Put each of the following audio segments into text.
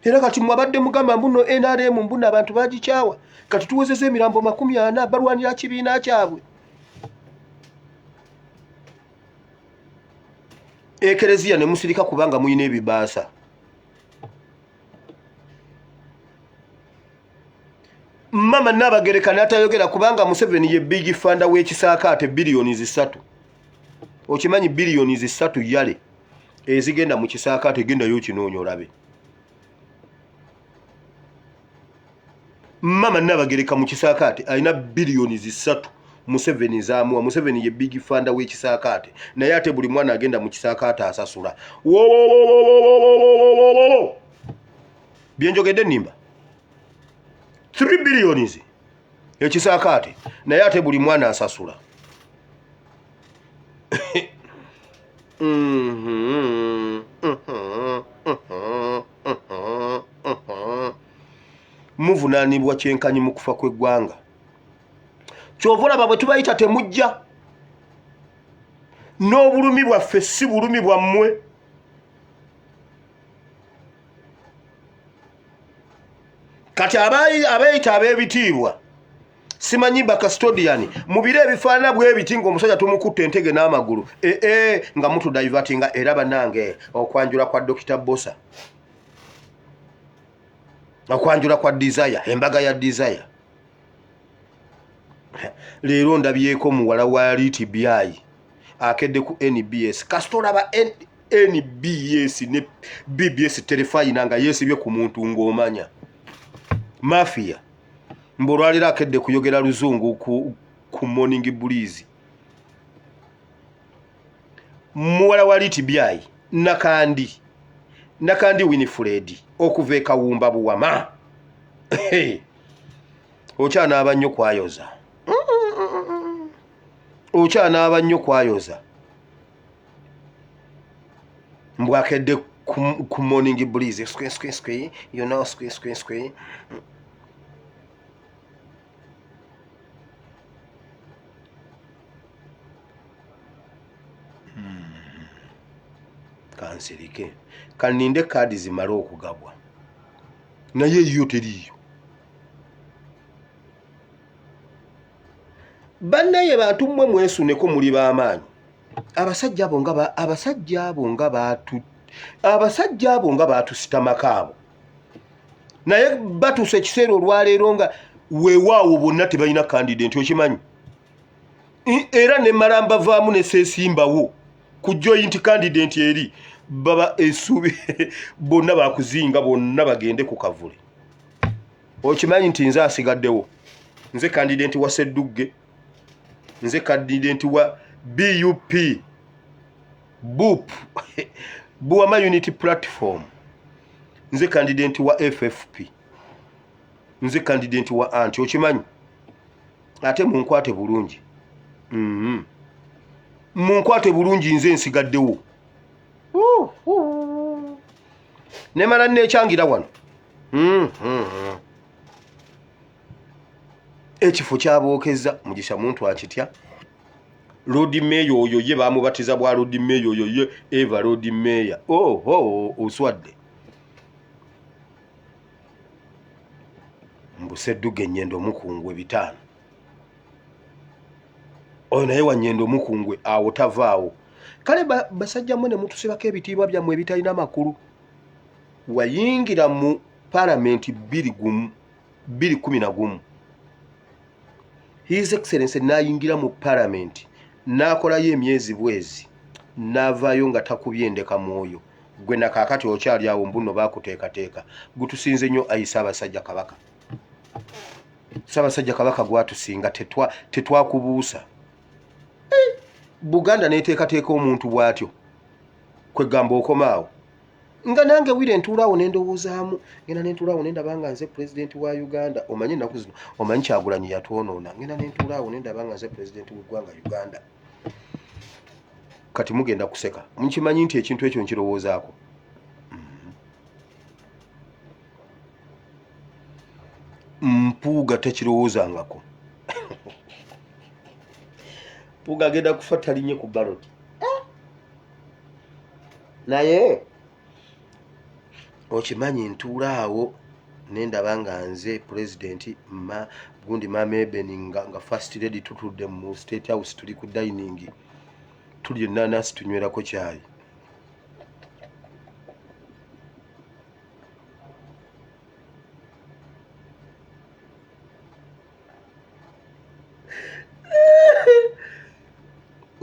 era kati mwabadde mugamba mbuno NRM mbuno abantu bagikyawa kati tuwezeza emirambo 40 balwanira kibiina kyabwe. Ekereziya ne musirika kubanga muyina ebibaasa. Mama Nabagereka n'atayogera kubanga Museveni ye big funda w'ekisaakaate biliyoni 3. Okimanyi biliyoni 3 yale ezigenda mu kisaakaate genda yo kinoonya olabe. Mama Nabagereka mu kisaakaate alina biliyoni 3 Museveni zaamuwa. Museveni ye big funda w'ekisaakaate naye ate buli mwana agenda mu kisaakaate asasula. Byenjogedde nnimba 3 billions ekisaakaate naye ate buli mwana asasula. Muvunaanibwa kyenkanyi mu kufa kw'eggwanga. Kyova olaba bwe tubayita temujja. N'obulumi bwaffe si bulumi bwammwe. Kati abayita ab'ebitiibwa simanyi bakastodiani mubire ebifaanana bw'ebiti ng'omusajja tumukutte entege n'amagulu nga mutudaivatinga era bannange okwanjula kwa Dr. Bosa, okwanjula kwa Desire, embaga ya Desire. Leero ndabyeko muwala wa RTBI akedde ku NBS kasita olaba NBS ne BBS terefayina nga yeesibye ku muntu ng'omanya mafia mbolwalira akedde kuyogera luzungu ku Morning Breeze. Muwala wa RTBI nakandi Winifred okuva e Kawumba Buwama. Okyanaaba nnyo kwayoza. Okyanaaba nnyo kwayoza. Mbwakedde ku Morning Breeze skwi you know skwi. Kansirike kaninde kaadi zimala okugabwa naye yo teriyo. Bannaye bantu mmwe mwesuneko muli b'amaanyi. Abasajja abo nga baatusitama abo naye batuuse ekiseera olwaleero nga weewaawo bonna tebalina candidate okimanyi. Era ne malamba vaamu ne seesimbawo ku joint candidate eri baba esubi bonna bakuzinga bonna bagende ku kavule. Okimanyi nti nze asigaddewo. Nze candidate wa Ssedugge, nze candidate wa BUP Buwama Unity Platform, nze candidate wa FFP, nze candidate wa anti. Okimanyi ate munkwate bulungi. Munkwate bulungi nze nsigaddewo. Nemala neekyangira wano. Ekifo kyabookezza Mugisha muntu akitya. Road Mayor oyo ye bamubatiza bwa Road Mayor oyo ye Eva Road Mayor. Oswadde. Mbusedduge Nnyendo Mukungwe 5. Oyo naye wa Nnyendo Mukungwe awo tavaawo. Kale basajja mmwe ne mutusibako ebitiibwa byammwe ebitalina makulu. Wayingira mu Parliament 2011. His Excellency n'ayingira mu Parliament n'akolayo emyezi bwezi n'avaayo nga takubye ndeka mwoyo. Gwe na kaakati okyali awo mbuno baakuteekateeka. Gutusinze nnyo ayi Ssaabasajja Kabaka. Ssaabasajja Kabaka gwatusinga tetwakubuusa. Buganda neteekateeka omuntu bw'atyo kwegamba okomaawo nga nange wire ntuulaawo nendowoozaamu ngenda nentuulaawo nendaba nga nze pulezidenti wa Uganda. Omanyi ennaku zino omanyi Kyagulanyi yatwonoona. Ngenda nentuulaawo nendaba nga nze pulezidenti w'eggwanga Uganda. Kati mugenda kuseka. Mukimanyi nti ekintu ekyo nkirowoozaako. Mpuuga tekirowoozangako. Mpuuga agenda kufa talinye ku ballot. Naye okimanyi ntuula awo nendaba nga nze president gundi Mama Eben nga first lady tutudde mu State House tuli ku dining tuli enanasi tunywerako caayi.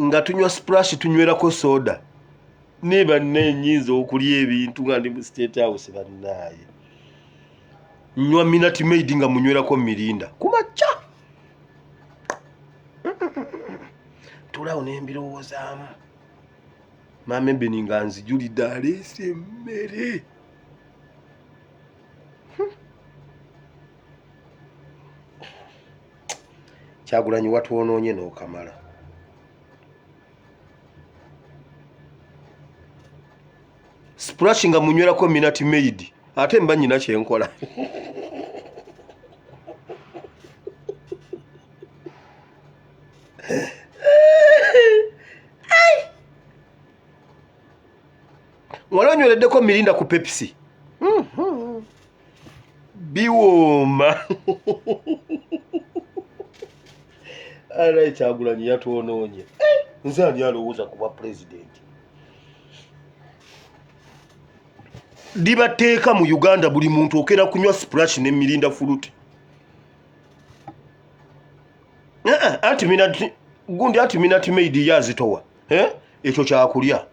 Nga tunywa splash tunywerako soda niba nenyinza okulya ebintu nga ndi mu State House bannaye nywa Minute Maid nga munywerako mirinda kumacha tulawo nembirowoozaamu Mama Eben nga nzijulidde aleese emmere Kyagulanyi watwonoonye n'okamala. Splash nga munywerako Minute Maid ate mba nyina kyenkola. Wala onywereddeko mirinda ku Pepsi. Biwooma. Ala Kyagulanyi yatwonoonye. Nze ani alowooza kuba president? Libateeka mu Uganda buli muntu okera kunywa splash ne mirinda fruit. Ati Minute Maid yazitowa. Ekyo kyakulya.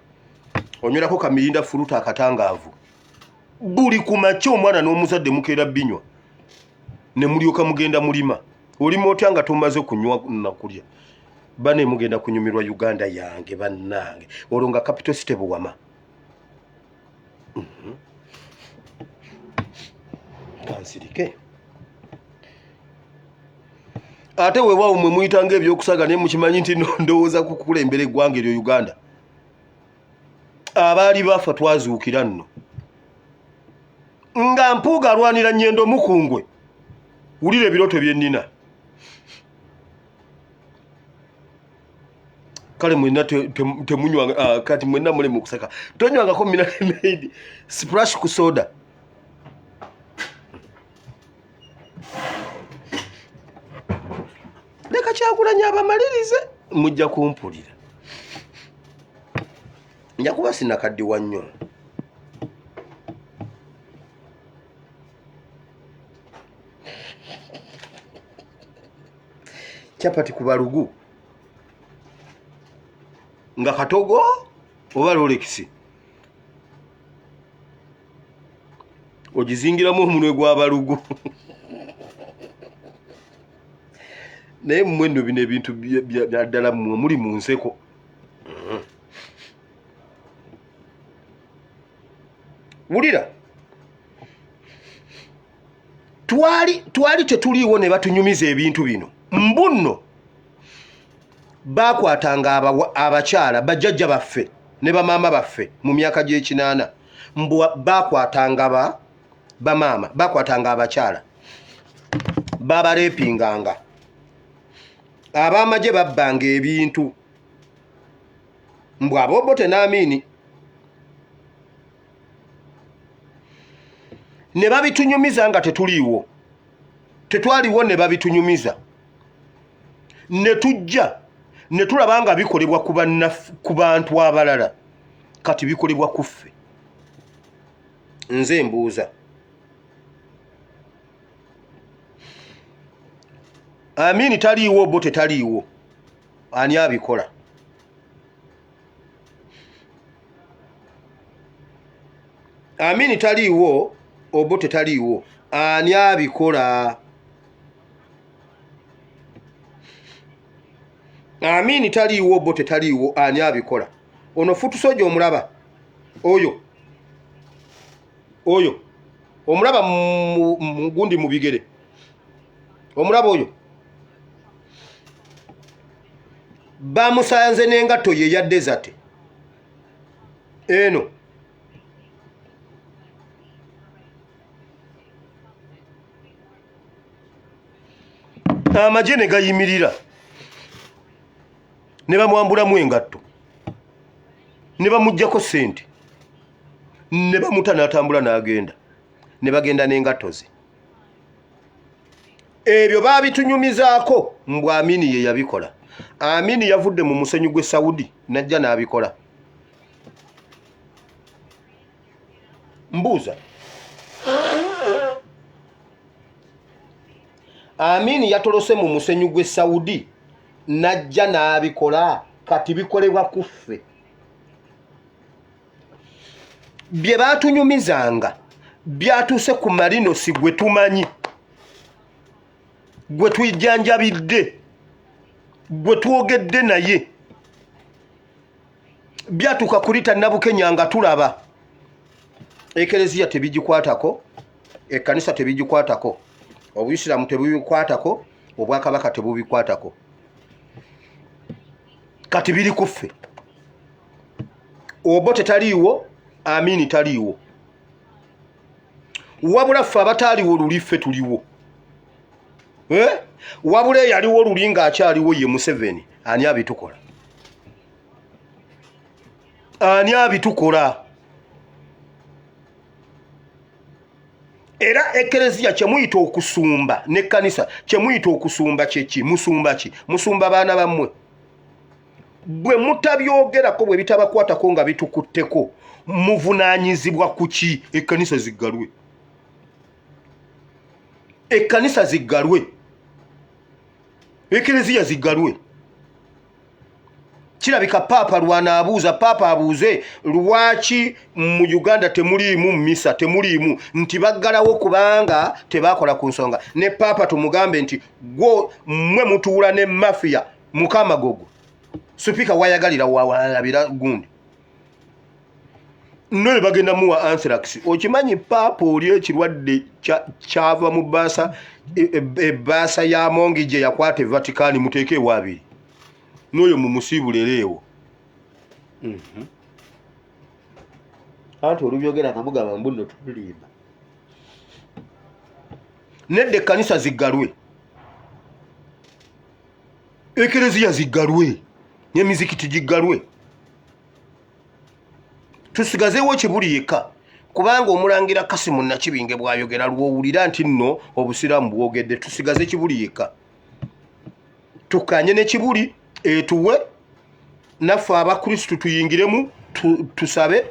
Onywerako ka mirinda fruit akatangaavu. Buli kumacha omwana n'omuzadde mukeera binywa. Ne mulyoka mugenda mulima. Olima otya nga tumaze kunywa nakulya. Bane mugenda kunyumirwa Uganda yange bannange. Olwo nga capital city Buwama. Kansirike. Ate weewaawo mwe muyitanga ebyokusaga ne mukimanyi nti ndowooza kukulembera eggwanga eryo Uganda. Abaali bafa twazuukira nno. Nga Mpuuga alwanira Nnyendo Mukungwe. Wulira ebiroto bye nnina. Kale mwenna temunywa kati mwenna mule mu kuseka. Tonywangako Minute Maid splash ku soda. Leka Kyagulanyi abamalirize mujja kumpulira. Nja kuba sinakaddiwa nnyo. Chapati ku balugu nga katogo oba Rolex ogizingiramu omunwe gw'abalugu. Naye mmwe nno bino ebintu byaddala mmwe muli mu nseko. Wulira twali tetuliiwo ne batunyumiza ebintu bino. Mbunno bakwatanga abakyala bajjajja baffe ne bamaama baffe mu myaka gy'ekinaana. Bakwatanga bamaama bakwatanga abakyala babalepinganga. Abamagye babbanga ebintu mbw Abobote n'Amini ne babitunyumiza nga tetuliiwo. Tetwaliwo ne babitunyumiza. Ne tujja ne tulaba nga bikolebwa ku bantu abalala kati bikolebwa ku ffe. Nze mbuuza Amini taliiwo Obote taliiwo ani abikola? Amini taliiwo Obote taliiwo ani abikola? Amini taliiwo Obote taliiwo ani abikola? Ono Futusoja omulaba oyo omulaba mu gundi mu bigere omulaba oyo bamusanze n'engatto ye ya desert eno. Amagye ne gayimirira ne bamwambulamu engatto ne bamuggyako ssente ne bamuta n'atambula n'agenda ne bagenda n'engatto ze. Ebyo babitunyumizaako mbu Amini ye yabikola. Amini yavudde mu musenyu gwe Saudi najja n'abikola. Mbuuza, Amini yatolose mu musenyu gwe Saudi najja n'abikola, kati bikolebwa kuffe. Bye batunyumizanga byatuuse ku Marinosi gwe tumanyi, gwe twijjanjabidde, gwe twogedde naye, byatuuka kulita Nabukenya nga tulaba. Ekereziya tebigikwatako, ekkanisa tebigikwatako, Obuyisiraamu tebubikwatako, Obwakabaka tebubikwatako, kati biri kuffe. Obote taliiwo, Amini taliiwo, wabula ffe abataaliwo luli ffe tuliwo. Wabula yaliwo luli ng'akyaliwo ye Museveni. Ani abitukola? Ani abitukola? Era ekereziya kyemuyita okusumba n'ekkanisa kyemuyita okusumba kyeki? Musumba ki? Musumba baana bammwe. Bwe mutabyogerako, bwe bitabakwatako nga bitukutteko, muvunaanyizibwa ku ki? Ekkanisa ziggalwe, ekkanisa ziggalwe, ekereziya ziggalwe. Kirabika Paapa lwanaabuuza, Paapa abuuze lwaki mu Uganda temuliimu mmisa, temuliimu, nti baggalawo kubanga tebaakola ku nsonga. Ne Paapa tumugambe nti gwo mmwe mutuula ne mafiya Mukamagogo, Sipiika wayagalira walabira gundi. Noye bagenda muwa anthrax. Okimanyi Paapa oli ekirwadde kyava mu bbaasa, ebbaasa ya Mongi gye yakwata e Vatican muteeke ewaabiri. Noyo mu musiibulero ewo. Anti olubyogera akabugamba mbuno tulimba. Nedda ekkanisa ziggalwe, ekereziya ziggalwe, n'emizikiti giggalwe. Tusigazeewo Kibuli yekka, kubanga Omulangira Kasimu Nakibinge bw'ayogera lw'owulira nti nno Obusiraamu bwogedde. Tusigaze Kibuli yekka, tukanye ne Kibuli etuwe, naffe Abakristu tuyingiremu tusabe,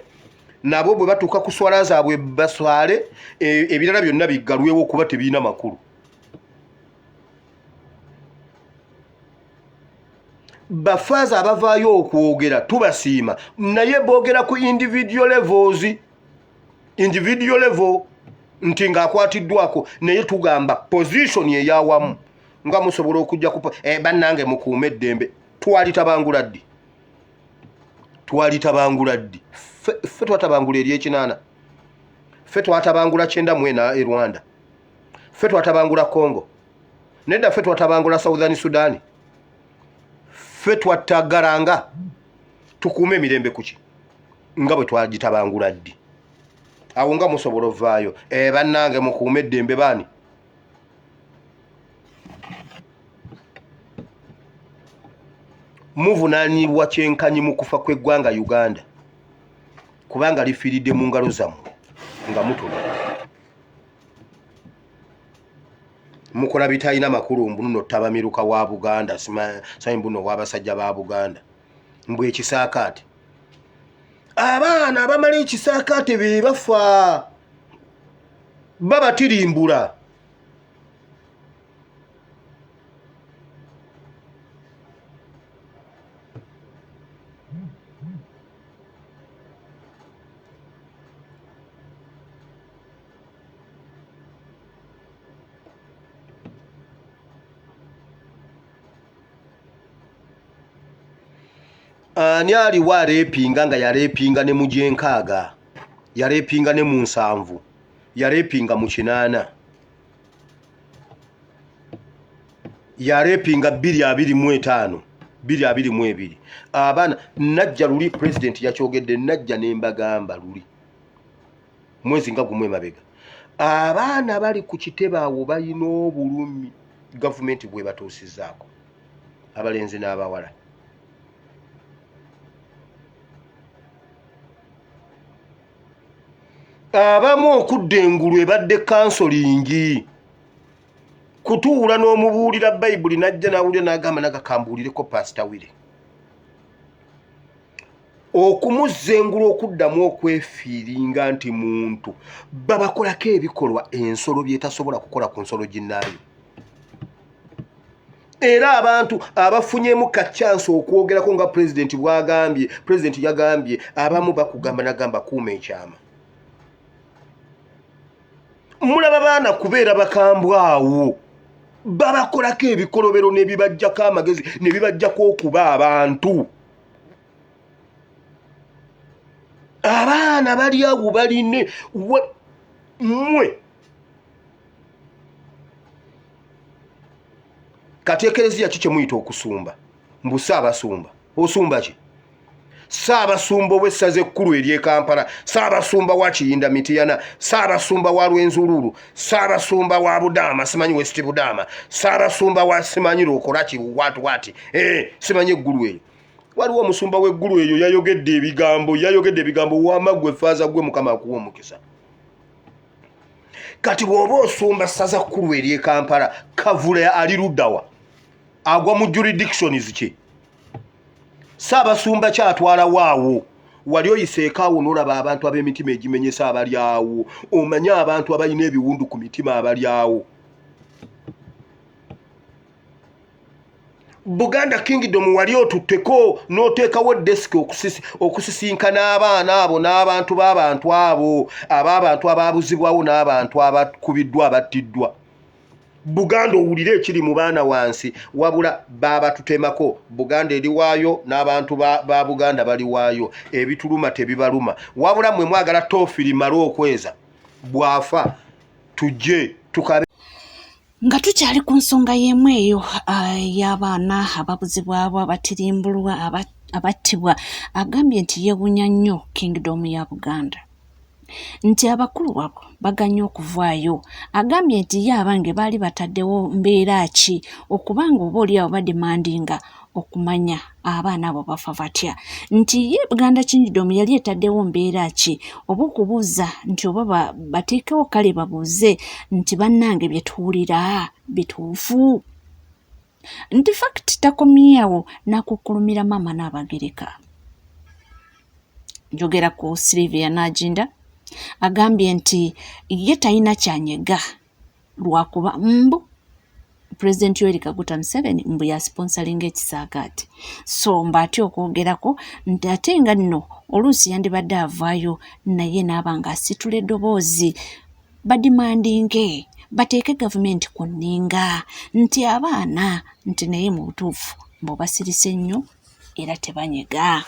nabo bwe batuuka ku swala zaabwe baswale, ebirala byonna biggalwewo kuba tebiina makulu. Bafaaza abavaayo okwogera tubasiima, naye boogera ku individual levels, individual level, nti ng'akwatiddwako, naye tugamba position eyawamu nga musobola okujja ku bannange mukuume eddembe. Twalitabangula ddi? Twalitabangula ddi? Ffe twatabangula ery'ekinaana, ffe twatabangula 94 e Rwanda, ffe twatabangula Congo, nedda ffe twatabangula Southern Sudan, ffe twatagalanga. Tukuume emirembe kuki nga bwe twagitabangula ddi? Awo nga musobola ovaayo bannange mukuume eddembe baani? Muvunaanibwa kyenkanyi mu kufa kw'eggwanga Uganda, kubanga lifiiridde mu ngalo zammwe nga mutula. Mukola bitalina makulu, mbuno tabamiruka wa Buganda, simanyi mbuno w'abasajja ba Buganda, mbwe ekisaakaate. Abaana abamala ekisaakaate be bafa, babatirimbula. Ani aliwo aleepinga nga yaleepinga ne mu gyenkaaga, yaleepinga ne mu 7, yaleepinga mu 8, yaleepinga 2025, 2022. Abaana najja luli pulezidenti yakyogedde, najja ne mbagamba luli mwezi nga gumwe mabega. Abaana bali ku kitebe awo balina obulumi gavumenti bwe batuusizzaako, abalenzi n'abawala. abamu okudda engulu ebadde kansolingi kutuula n'omubuulira bayibuli najja nawulira n'agamba nagakambuulireko pasita Wile okumuzza engulu okuddamu okwefiiringa nti muntu babakolako ebikolwa ensolo byetasobola kukola ku nsolo ginnaayo era abantu abafunyemu kachansi okwogerako nga pulezidenti bw'agambye pulezidenti yagambye abamu bakugamba nagamba kuuma ekyama mulaba baana kubeera bakambwawo babakolako ebikolobero ne bibajjako amagezi ne bibajjako okuba abantu abaana bali awo baline mmwe kati ekereziya ki kyemuyita okusumba mbu saabasumba osumba ki saabasumba ow'essaza ekkulu ery'e Kampala saabasumba wa Kiyinda Mityana saabasumba wa Lwenzululu saabasumba wa Budaama simanyi West Budaama saabasumba wa simanyi Lukolaki wati simanyi eggulu eyo waliwo omusumba w'eggulu eyo yayogedde ebigambo wamagwe faaza gwe Mukama akuwa omukisa kati bw'oba osumba ssaza kkulu ery'e Kampala Kavula ali luddawa agwa mu jurisdictions ki saabasumba kyatwala waawo wali oyiseekaawo n'olaba abantu ab'emitima egimenyesa abali awo omanye abantu abalina ebiwundu ku mitima abali awo Buganda Kingdom wali otutteko n'oteekawo desk okusisinkana abaana abo n'abantu b'abantu abo ab'abantu abaabuzibwawo n'abantu abakubiddwa abattiddwa Buganda owulire ekiri mu baana wansi wabula babatutemako Buganda eri waayo n'abantu ba Buganda bali waayo ebituluma tebibaluma wabula mwe mwagala toofiri malo okweza bwafa tujje tukabe nga tukyali ku nsonga y'emu eyo y'abaana ababuzibwabo abatirimbulwa abattibwa agambye nti yeewunya nnyo Kingdom ya Buganda nti abakulu abo baganya okuvaayo agambye nti ye abange baali bataddewo mbeera ki okubanga oba oli awo bademandinga okumanya abaana abo bafa batya nti ye Buganda Kingdom yali etaddewo mbeera ki oba okubuuza nti oba bateekewo kale babuuze nti bannange bye tuwulira bituufu nti fact takomyewo n'akukkulumira maama n'Abagereka njogera ku Sylvia Nagginda agambye nti ye talina kyanyega lwakuba mbu President Yoweri Kaguta Museveni mbu yasponsoringa ekisaakaati so mbaatya okwogerako nti ate nga nno oluusi yandibadde avaayo naye n'abanga asitula eddoboozi badimandinge bateeke gavumenti ku nninga nti abaana nti naye mu butuufu mbu basirise nnyo era tebanyega